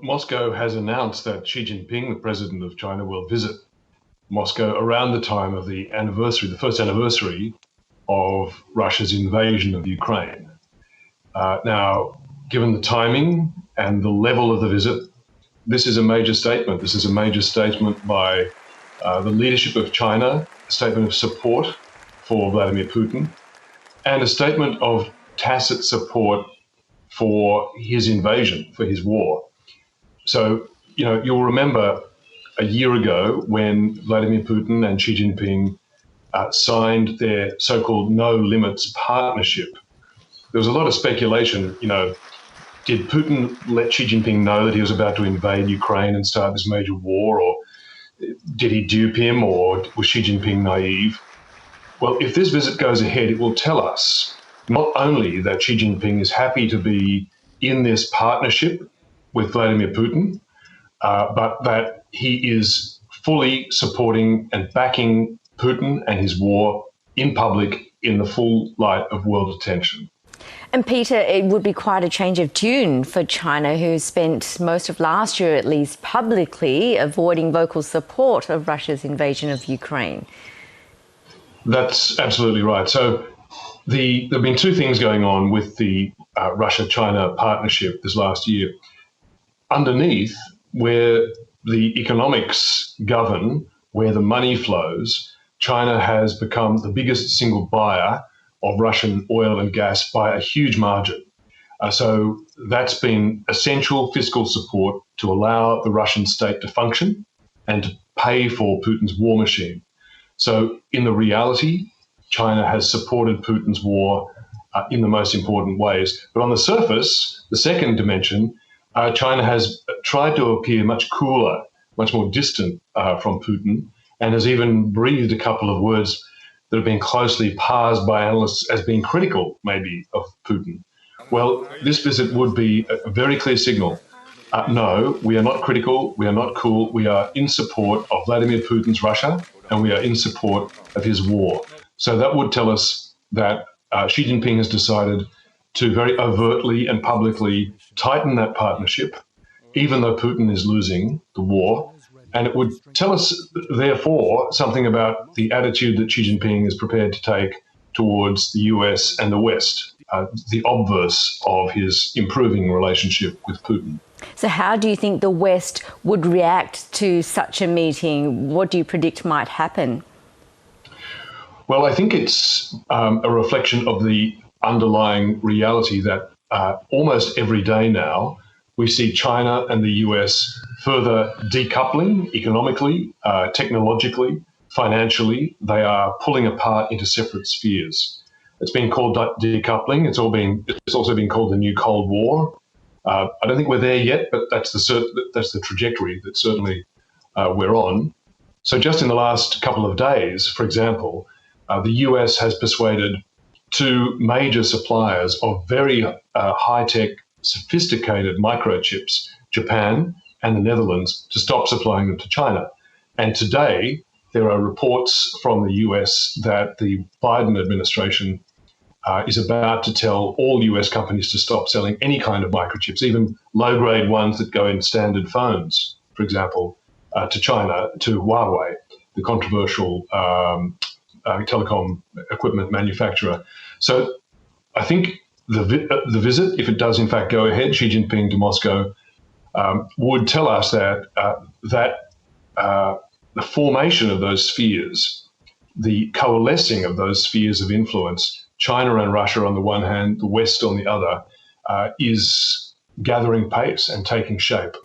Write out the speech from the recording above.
Moscow has announced that Xi Jinping, the president of China, will visit Moscow around the time of the first anniversary of Russia's invasion of Ukraine. Now, given the timing and the level of the visit, this is a major statement. This is a major statement by the leadership of China, a statement of support for Vladimir Putin, and a statement of tacit support for his invasion, for his war. So, you'll remember a year ago when Vladimir Putin and Xi Jinping signed their so-called no limits partnership. There was a lot of speculation, did Putin let Xi Jinping know that he was about to invade Ukraine and start this major war, or did he dupe him, or was Xi Jinping naive? Well, if this visit goes ahead, it will tell us not only that Xi Jinping is happy to be in this partnership with Vladimir Putin, but that he is fully supporting and backing Putin and his war in public in the full light of world attention. And Peter, it would be quite a change of tune for China, who spent most of last year, at least publicly, avoiding vocal support of Russia's invasion of Ukraine. That's absolutely right. So there have been two things going on with the Russia-China partnership this last year. Underneath, where the economics govern, where the money flows, China has become the biggest single buyer of Russian oil and gas by a huge margin. So that's been essential fiscal support to allow the Russian state to function and to pay for Putin's war machine. So in the reality, China has supported Putin's war in the most important ways. But on the surface, the second dimension, China has tried to appear much cooler, much more distant from Putin, and has even breathed a couple of words that have been closely parsed by analysts as being critical, maybe, of Putin. Well, this visit would be a very clear signal. No, we are not critical, we are not cool, we are in support of Vladimir Putin's Russia, and we are in support of his war. So that would tell us that Xi Jinping has decided to very overtly and publicly tighten that partnership, even though Putin is losing the war. And it would tell us, therefore, something about the attitude that Xi Jinping is prepared to take towards the US and the West, the obverse of his improving relationship with Putin. So how do you think the West would react to such a meeting? What do you predict might happen? Well, I think it's a reflection of the underlying reality that almost every day now we see China and the US further decoupling economically, technologically, financially. They are pulling apart into separate spheres. It's been called decoupling. It's also been called the new Cold War. I don't think we're there yet, but that's the trajectory that certainly we're on. So just in the last couple of days, for example, the US has persuaded two major suppliers of very high-tech, sophisticated microchips, Japan and the Netherlands, to stop supplying them to China. And today, there are reports from the US that the Biden administration is about to tell all US companies to stop selling any kind of microchips, even low-grade ones that go in standard phones, for example, to China, to Huawei, the controversial telecom equipment manufacturer. So I think the visit, if it does in fact go ahead, Xi Jinping to Moscow, would tell us that the formation of those spheres, the coalescing of those spheres of influence, China and Russia on the one hand, the West on the other, is gathering pace and taking shape.